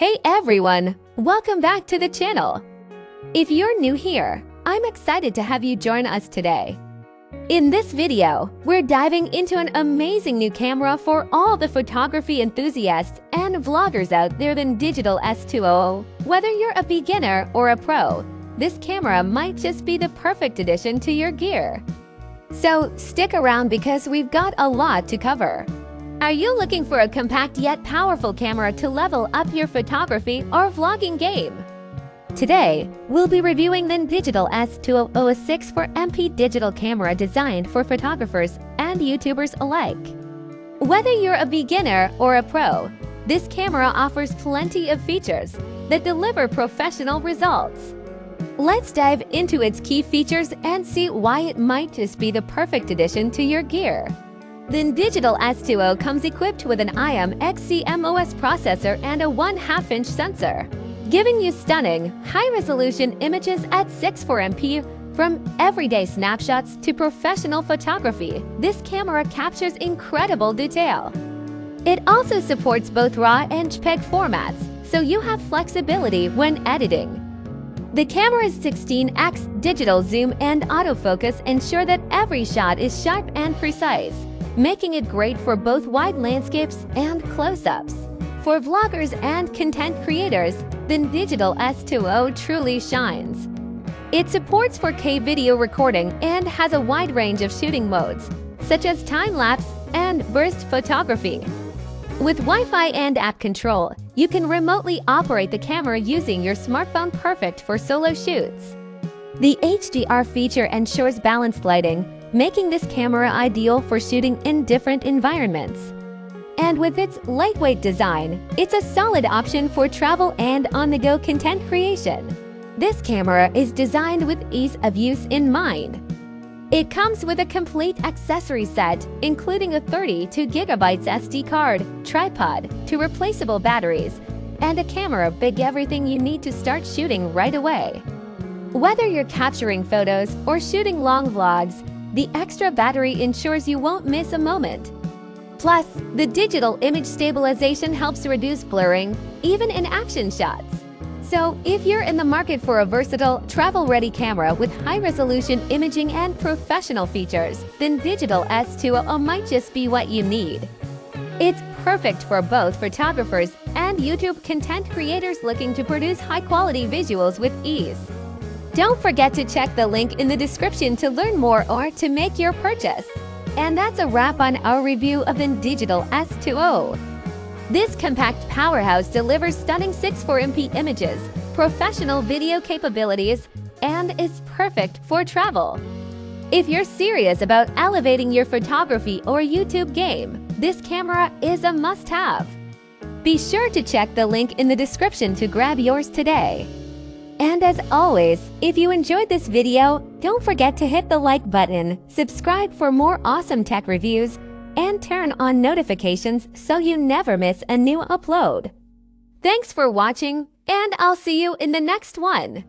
Hey everyone! Welcome back to the channel. If you're new here, I'm excited to have you join us today. In this video, we're diving into an amazing new camera for all the photography enthusiasts and vloggers out there, the Digital S200. Whether you're a beginner or a pro, this camera might just be the perfect addition to your gear. So stick around because we've got a lot to cover. Are you looking for a compact yet powerful camera to level up your photography or vlogging game? Today, we'll be reviewing the Digital S200 6x4MP digital camera designed for photographers and YouTubers alike. Whether you're a beginner or a pro, this camera offers plenty of features that deliver professional results. Let's dive into its key features and see why it might just be the perfect addition to your gear. The Digital S200 comes equipped with an IMXCMOS processor and a 1/2-inch sensor, giving you stunning, high-resolution images at 6x4MP. From everyday snapshots to professional photography, this camera captures incredible detail. It also supports both RAW and JPEG formats, so you have flexibility when editing. The camera's 16x digital zoom and autofocus ensure that every shot is sharp and precise, making it great for both wide landscapes and close-ups. For vloggers and content creators, the Digital S200 truly shines. It supports 4K video recording and has a wide range of shooting modes, such as time-lapse and burst photography. With Wi-Fi and app control, you can remotely operate the camera using your smartphone, perfect for solo shoots. The HDR feature ensures balanced lighting, making this camera ideal for shooting in different environments. And with its lightweight design, it's a solid option for travel and on-the-go content creation. This camera is designed with ease of use in mind. It comes with a complete accessory set, including a 32GB SD card, tripod, 2 replaceable batteries, and a camera big everything you need to start shooting right away. Whether you're capturing photos or shooting long vlogs, the extra battery ensures you won't miss a moment. Plus, the digital image stabilization helps reduce blurring, even in action shots. So, if you're in the market for a versatile, travel-ready camera with high-resolution imaging and professional features, then Digital S200 might just be what you need. It's perfect for both photographers and YouTube content creators looking to produce high-quality visuals with ease. Don't forget to check the link in the description to learn more or to make your purchase. And that's a wrap on our review of the Digital S200. This compact powerhouse delivers stunning 6x4MP images, professional video capabilities, and is perfect for travel. If you're serious about elevating your photography or YouTube game, this camera is a must-have. Be sure to check the link in the description to grab yours today. And as always, if you enjoyed this video, don't forget to hit the like button, subscribe for more awesome tech reviews, and turn on notifications so you never miss a new upload. Thanks for watching, and I'll see you in the next one.